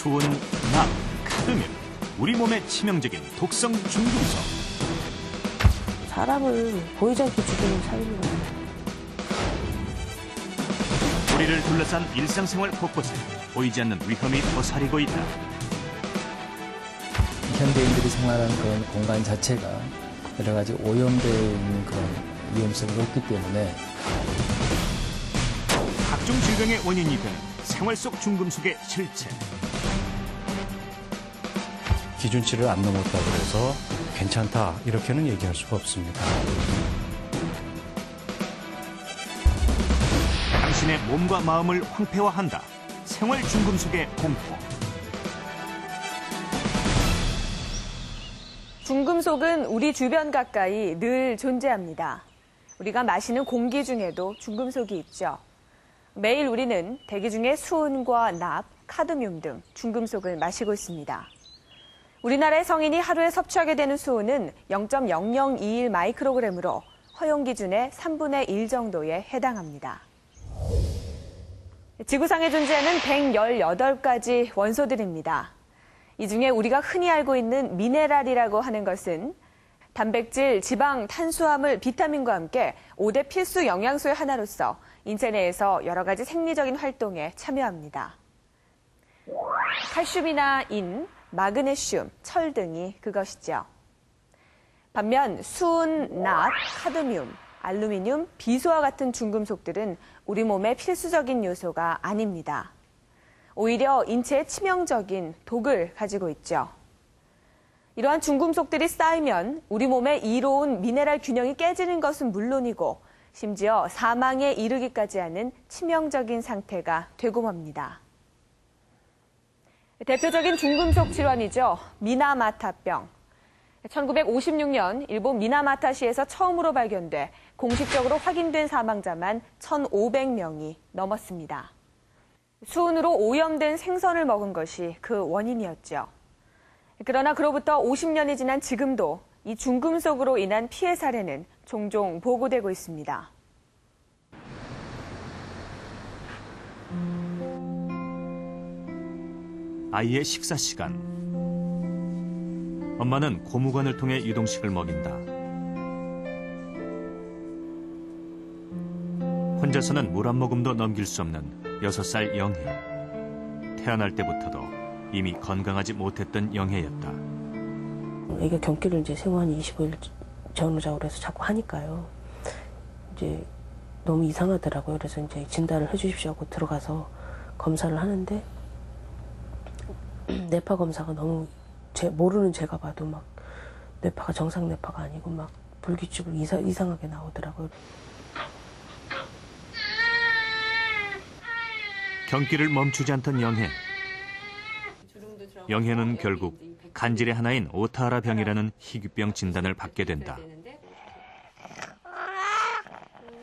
수은, 납, 카드뮴, 우리 몸에 치명적인 독성 중금속. 사람을 보이지 않게 죽이는 살인이에요. 우리를 둘러싼 일상생활 곳곳에 보이지 않는 위험이 도사리고 있다. 현대인들이 생활하는 그런 공간 자체가 여러 가지 오염되어 있는 그런 위험성이 높기 때문에 각종 질병의 원인이 되는 생활 속 중금속의 실체. 기준치를 안 넘었다고 해서 괜찮다 이렇게는 얘기할 수가 없습니다. 당신의 몸과 마음을 황폐화한다. 생활 중금속의 공포. 중금속은 우리 주변 가까이 늘 존재합니다. 우리가 마시는 공기 중에도 중금속이 있죠. 매일 우리는 대기 중에 수은과 납, 카드뮴 등 중금속을 마시고 있습니다. 우리나라의 성인이 하루에 섭취하게 되는 수은은 0.0021 마이크로그램으로 허용 기준의 3분의 1 정도에 해당합니다. 지구상에 존재하는 118가지 원소들입니다. 이 중에 우리가 흔히 알고 있는 미네랄이라고 하는 것은 단백질, 지방, 탄수화물, 비타민과 함께 5대 필수 영양소의 하나로서 인체 내에서 여러 가지 생리적인 활동에 참여합니다. 칼슘이나 인, 마그네슘, 철 등이 그것이죠. 반면 수은, 납, 카드뮴, 알루미늄, 비소와 같은 중금속들은 우리 몸의 필수적인 요소가 아닙니다. 오히려 인체에 치명적인 독을 가지고 있죠. 이러한 중금속들이 쌓이면 우리 몸의 이로운 미네랄 균형이 깨지는 것은 물론이고 심지어 사망에 이르기까지 하는 치명적인 상태가 되고 맙니다. 대표적인 중금속 질환이죠. 미나마타병. 1956년 일본 미나마타시에서 처음으로 발견돼 공식적으로 확인된 사망자만 1,500명이 넘었습니다. 수은으로 오염된 생선을 먹은 것이 그 원인이었죠. 그러나 그로부터 50년이 지난 지금도 이 중금속으로 인한 피해 사례는 종종 보고되고 있습니다. 아이의 식사 시간. 엄마는 고무관을 통해 유동식을 먹인다. 혼자서는 물 한 모금도 넘길 수 없는 6살 영혜. 태어날 때부터도 이미 건강하지 못했던 영혜였다. 애가 경기를 이제 생후 한 25일 전후작으로 해서 자꾸 하니까요. 이제 너무 이상하더라고요. 그래서 이제 진단을 해주십시오 하고 들어가서 검사를 하는데 뇌파 검사가 너무 모르는 제가 봐도 막 뇌파가 정상 뇌파가 아니고 막 불규칙으로 이상하게 나오더라고요. 경기를 멈추지 않던 영혜. 영혜는 결국 간질의 하나인 오타하라 병이라는 희귀병 진단을 받게 된다.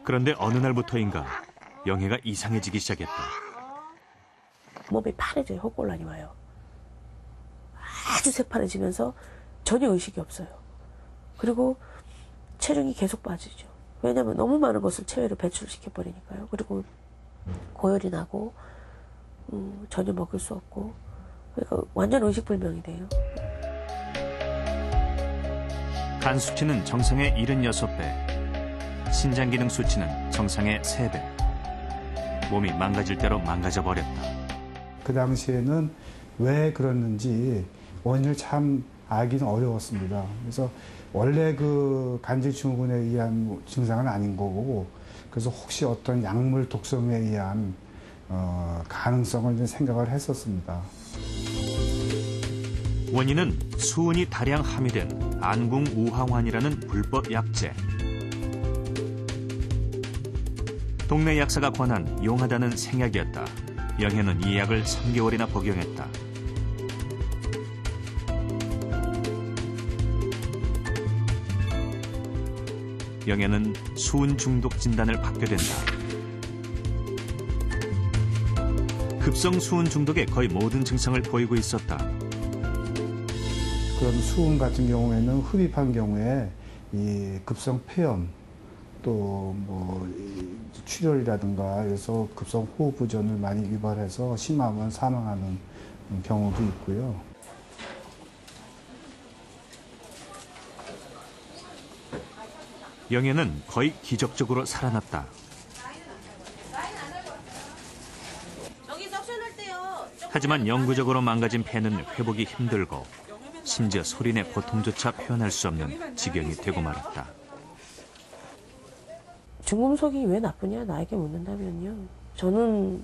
그런데 어느 날부터인가 영혜가 이상해지기 시작했다. 몸이 파래져요. 헛골란이 와요. 아주 새파래지면서 전혀 의식이 없어요. 그리고 체중이 계속 빠지죠. 왜냐하면 너무 많은 것을 체외로 배출시켜버리니까요. 그리고 고열이 나고 전혀 먹을 수 없고 그러니까 완전 의식불명이 돼요. 간 수치는 정상의 76배, 신장 기능 수치는 정상의 3배. 몸이 망가질 대로 망가져 버렸다. 그 당시에는 왜 그랬는지 원인을 참 알기는 어려웠습니다. 그래서 원래 그 간질증후군에 의한 증상은 아닌 거고, 그래서 혹시 어떤 약물 독성에 의한 가능성을 이제 생각을 했었습니다. 원인은 수은이 다량 함유된 안궁우황환이라는 불법 약재. 동네 약사가 권한 용하다는 생약이었다. 영혜는 이 약을 3개월이나 복용했다. 영혜는 수은 중독 진단을 받게 된다. 급성 수은 중독의 거의 모든 증상을 보이고 있었다. 그런 수은 같은 경우에는 흡입한 경우에 이 급성 폐염 또 뭐 출혈이라든가 해서 급성 호흡부전을 많이 유발해서 심하면 사망하는 경우도 있고요. 영애는 거의 기적적으로 살아났다. 하지만 영구적으로 망가진 폐는 회복이 힘들고 심지어 소리내 고통조차 표현할 수 없는 지경이 되고 말았다. 중금속이 왜 나쁘냐 나에게 묻는다면요. 저는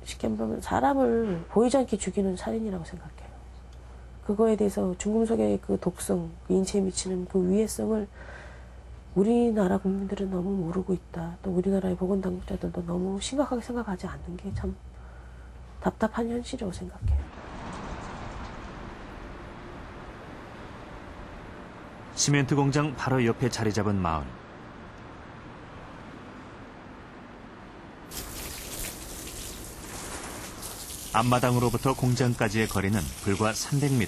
쉽게 말하면 사람을 보이지 않게 죽이는 살인이라고 생각해요. 그거에 대해서 중금속의 그 독성, 그 인체에 미치는 그 위해성을 우리나라 국민들은 너무 모르고 있다. 또 우리나라의 보건당국자들도 너무 심각하게 생각하지 않는 게 참 답답한 현실이라고 생각해요. 시멘트 공장 바로 옆에 자리 잡은 마을. 앞마당으로부터 공장까지의 거리는 불과 300m.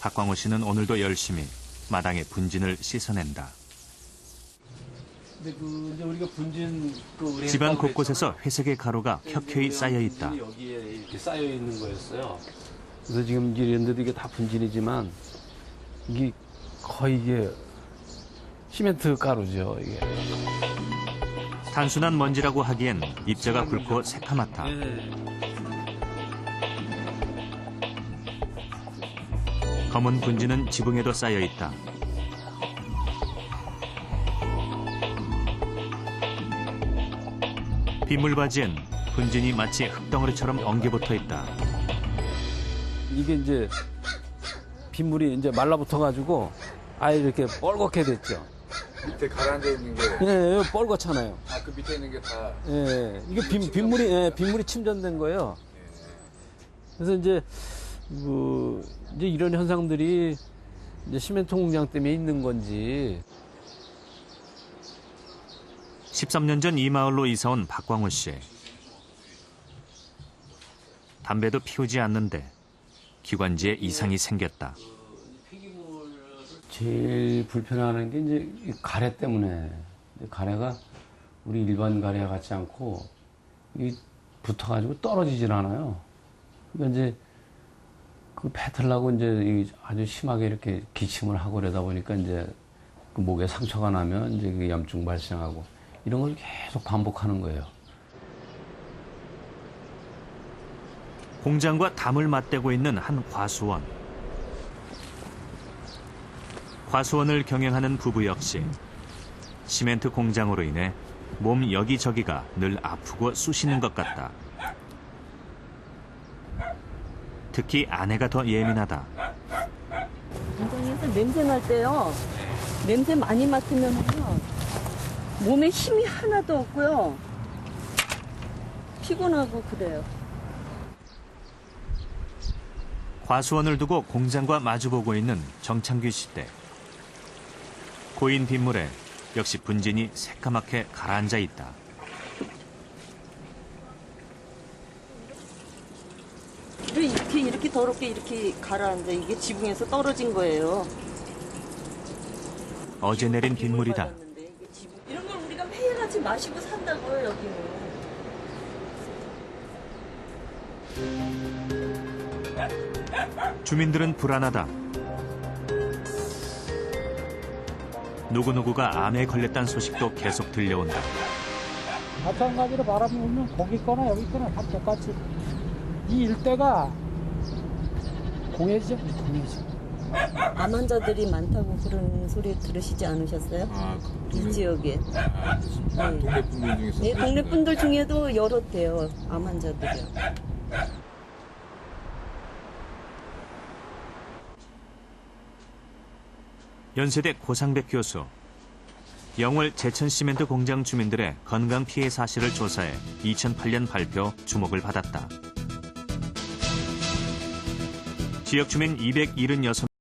박광호 씨는 오늘도 열심히 마당의 분진을 씻어낸다. 근데 이제 우리가 분진 우리 집안 곳곳에서 회색의 가루가 켜켜이 쌓여 있다. 여기에 이렇게 쌓여 있는 거였어요. 그래서 지금 이런데도 이게 다 분진이지만 이게 거의 이게 시멘트 가루죠, 이게. 단순한 먼지라고 하기엔 입자가 굵고 새카맣다. 검은 분지는 지붕에도 쌓여 있다. 빗물바지엔 분진이 마치 흙덩어리처럼 엉겨붙어 있다. 이게 이제 빗물이 이제 말라붙어가지고 아예 이렇게 뻘겋게 됐죠. 밑에 가라앉아 있는 게, 예, 뻘겋잖아요. 그 밑에 있는 게 다. 예, 이게 빗물이 침전된 거예요. 그래서 이제 이런 현상들이 이제 시멘트 공장 때문에 있는 건지. 13년 전 이 마을로 이사온 박광호 씨. 담배도 피우지 않는데 기관지에 이상이 생겼다. 제일 불편한 게 이제 이 가래 때문에. 가래가 우리 일반 가래와 같지 않고 이 붙어가지고 떨어지질 않아요. 그러니까 이제 그 뱉으려고 이제 아주 심하게 이렇게 기침을 하고 그러다 보니까 이제 그 목에 상처가 나면 이제 그 염증 발생하고 이런 걸 계속 반복하는 거예요. 공장과 담을 맞대고 있는 한 과수원. 과수원을 경영하는 부부 역시 시멘트 공장으로 인해 몸 여기저기가 늘 아프고 쑤시는 것 같다. 특히 아내가 더 예민하다. 공장에서 냄새 날 때요. 냄새 많이 맡으면요. 몸에 힘이 하나도 없고요. 피곤하고 그래요. 과수원을 두고 공장과 마주보고 있는 정창규 씨 댁. 고인 빗물에 역시 분진이 새까맣게 가라앉아 있다. 왜 이렇게 더럽게 이렇게 가라앉아? 이게 지붕에서 떨어진 거예요. 어제 내린 빗물이다. 이런 걸 우리가 매일같이 마시고 산다고요, 여기는. 주민들은 불안하다. 누구누구가 암에 걸렸다는 소식도 계속 들려온다. 마찬가지로 말하면 거기 거나 여기 거나 다 똑같이 이 일대가 공해지죠, 공해지. 암 환자들이 많다고 그런 소리 들으시지 않으셨어요? 이 지역에. 동네 분들 중에서. 네, 동네 분들 중에도 여럿 돼요, 암 환자들이요. 연세대 고상백 교수. 영월 제천시멘트 공장 주민들의 건강 피해 사실을 조사해 2008년 발표 주목을 받았다. 지역 주민 276